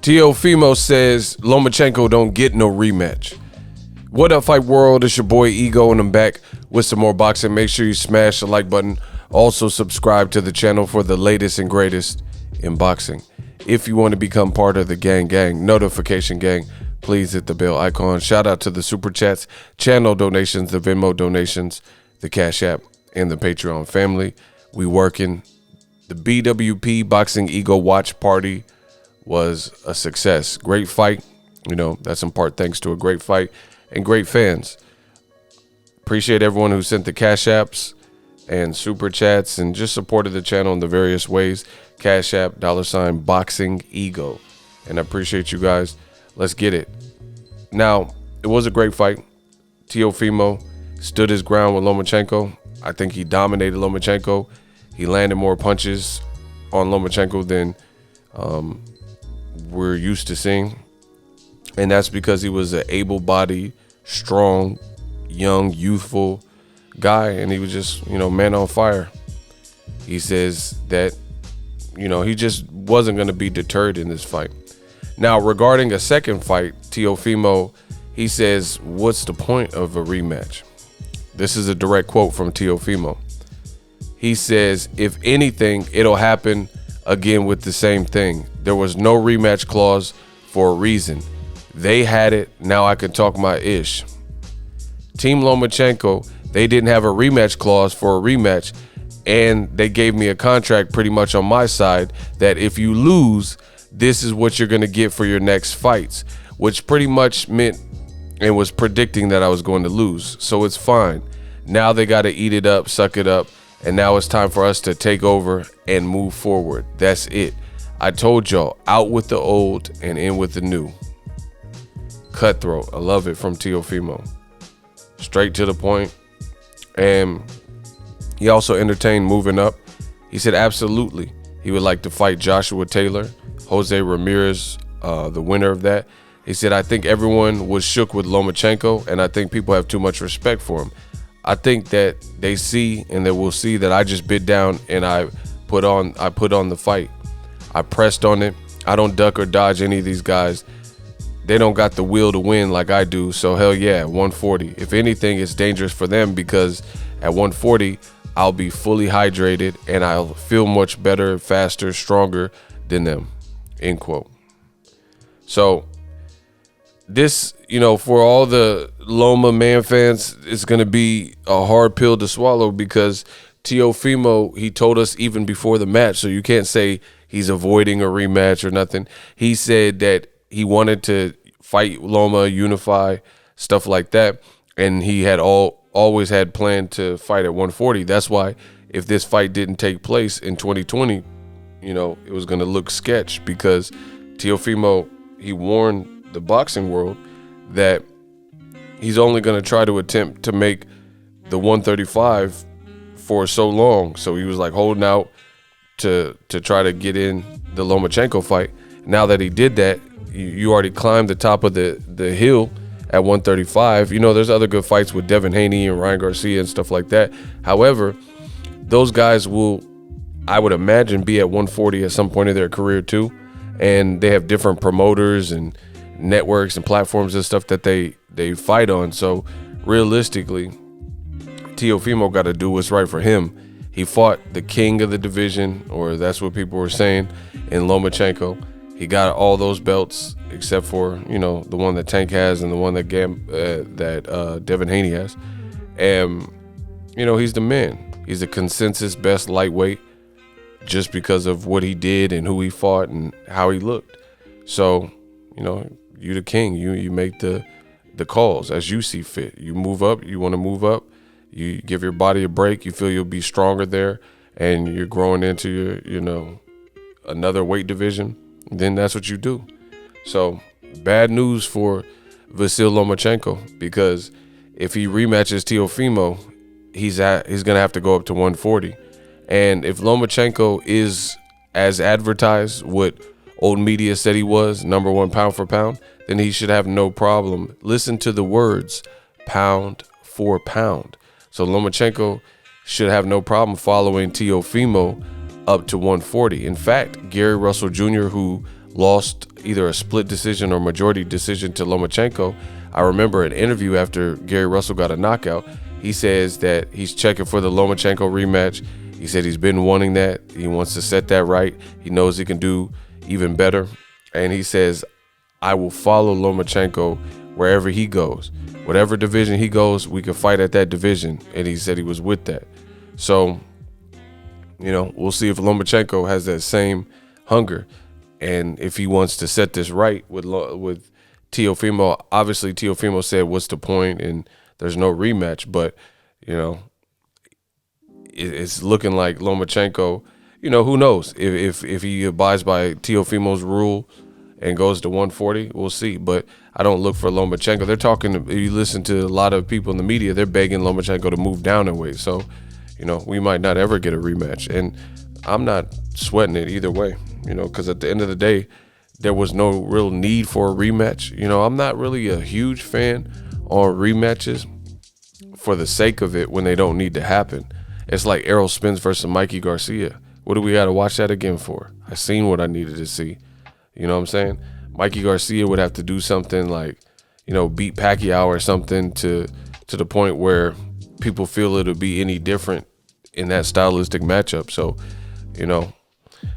Teofimo says Lomachenko don't get no rematch. What up, Fight World? It's your boy Ego, and I'm back with some more boxing. Make sure you smash the like button. Also subscribe to the channel for the latest and greatest in boxing. If you want to become part of the gang, notification gang, please hit the bell icon. Shout out to the super chats, channel donations, the Venmo donations, the Cash App, and the Patreon family. We working. The BWP Boxing Ego Watch Party was a success. Great fight. You know, that's in part thanks to a great fight and great fans. Appreciate everyone who sent the Cash Apps and super chats and just supported the channel in the various ways. Cash App, $ Boxing Ego. And I appreciate you guys. Let's get it. Now, it was a great fight. Teofimo stood his ground with Lomachenko. I think he dominated Lomachenko. He landed more punches on Lomachenko than we're used to seeing. And that's because he was an able-bodied, strong, young, youthful guy. And he was just, man on fire. He says that, he just wasn't going to be deterred in this fight. Now, regarding a second fight, Teofimo, he says, what's the point of a rematch? This is a direct quote from Teofimo. He says, if anything, it'll happen again with the same thing. There was no rematch clause for a reason. They had it. Now I can talk my ish. Team Lomachenko, they didn't have a rematch clause for a rematch, and they gave me a contract pretty much on my side that if you lose, this is what you're going to get for your next fights, which pretty much meant and was predicting that I was going to lose. So it's fine. Now they got to eat it up, suck it up. And now it's time for us to take over and move forward. That's it. I told y'all, out with the old and in with the new. Cutthroat. I love it from Teofimo. Straight to the point. And he also entertained moving up. He said absolutely he would like to fight Joshua Taylor, Jose Ramirez, the winner of that. He said, I think everyone was shook with Lomachenko, and I think people have too much respect for him. I think that they see and they will see that I just bit down and I put on the fight. I pressed on it. I don't duck or dodge any of these guys. They don't got the will to win like I do. So hell yeah, 140. If anything, it's dangerous for them because at 140, I'll be fully hydrated and I'll feel much better, faster, stronger than them. End quote. So this, for all the Loma man fans, it's going to be a hard pill to swallow because Teofimo, he told us even before the match, so you can't say he's avoiding a rematch or nothing. He said that he wanted to fight Loma, unify, stuff like that, and he had always had planned to fight at 140. That's why if this fight didn't take place in 2020, it was going to look sketch because Teofimo, he warned the boxing world that he's only going to try to attempt to make the 135 for so long. So he was like holding out to try to get in the Lomachenko fight. Now that he did that, you already climbed the top of the hill at 135. There's other good fights with Devin Haney and Ryan Garcia and stuff like that. However, those guys will, I would imagine, be at 140 at some point in their career too. And they have different promoters and networks and platforms and stuff that they fight on. So realistically, Teofimo got to do what's right for him. He fought the king of the division, or that's what people were saying, in Lomachenko. He got all those belts except for the one that Tank has and the one that Devin Haney has. And he's the man. He's a consensus best lightweight just because of what he did and who he fought and how he looked. So you the king. You make the calls as you see fit. You move up. You want to move up. You give your body a break. You feel you'll be stronger there, and you're growing into your another weight division. Then that's what you do. So bad news for Vasily Lomachenko because if he rematches Teofimo, he's gonna have to go up to 140. And if Lomachenko is as advertised, what old media said he was, #1 pound for pound, then he should have no problem. Listen to the words, pound for pound. So Lomachenko should have no problem following Teofimo up to 140. In fact, Gary Russell Jr., who lost either a split decision or majority decision to Lomachenko. I remember an interview after Gary Russell got a knockout. He says that he's checking for the Lomachenko rematch. He said he's been wanting that. He wants to set that right. He knows he can do even better. And he says, I will follow Lomachenko wherever he goes. Whatever division he goes, we can fight at that division. And he said he was with that. So, you know, we'll see if Lomachenko has that same hunger. And if he wants to set this right with Teofimo. Obviously, Teofimo said, what's the point? And there's no rematch. But, you know, it's looking like Lomachenko, you know, who knows? If he abides by Teofimo's rule and goes to 140, we'll see. But I don't look for Lomachenko. They're talking, if you listen to a lot of people in the media, they're begging Lomachenko to move down in weight. So, you know, we might not ever get a rematch. And I'm not sweating it either way, you know, because at the end of the day, there was no real need for a rematch. You know, I'm not really a huge fan on rematches for the sake of it when they don't need to happen. It's like Errol Spence versus Mikey Garcia. What do we got to watch that again for? I seen what I needed to see. You know what I'm saying? Mikey Garcia would have to do something like, you know, beat Pacquiao or something to the point where people feel it'll be any different in that stylistic matchup. So, you know,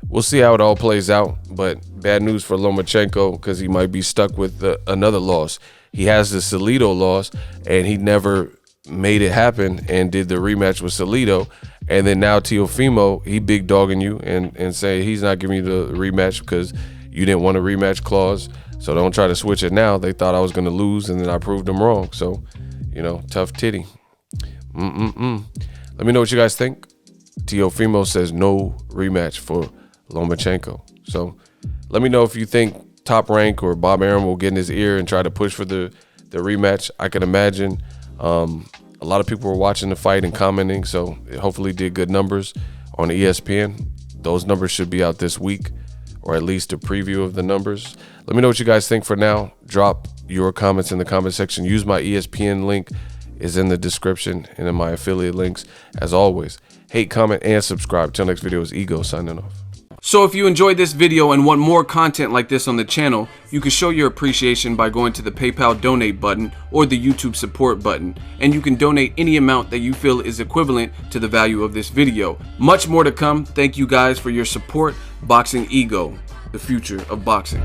we'll see how it all plays out. But bad news for Lomachenko because he might be stuck with another loss. He has the Salido loss, and he never made it happen and did the rematch with Salido. And then now Teofimo, he big dogging you and say he's not giving you the rematch because you didn't want a rematch clause. So don't try to switch it now. They thought I was going to lose, and then I proved them wrong. So, you know, tough titty. Let me know what you guys think. Teofimo says no rematch for Lomachenko. So let me know if you think Top Rank or Bob Arum will get in his ear and try to push for the rematch. I can imagine a lot of people were watching the fight and commenting, so it hopefully did good numbers on ESPN. Those numbers should be out this week, or at least a preview of the numbers. Let me know what you guys think for now. Drop your comments in the comment section. Use my ESPN link. Is in the description and in my affiliate links. As always, hate, comment, and subscribe. Till next video is Ego signing off. So if you enjoyed this video and want more content like this on the channel, you can show your appreciation by going to the PayPal donate button or the YouTube support button, and you can donate any amount that you feel is equivalent to the value of this video. Much more to come. Thank you guys for your support. Boxingego, the future of boxing.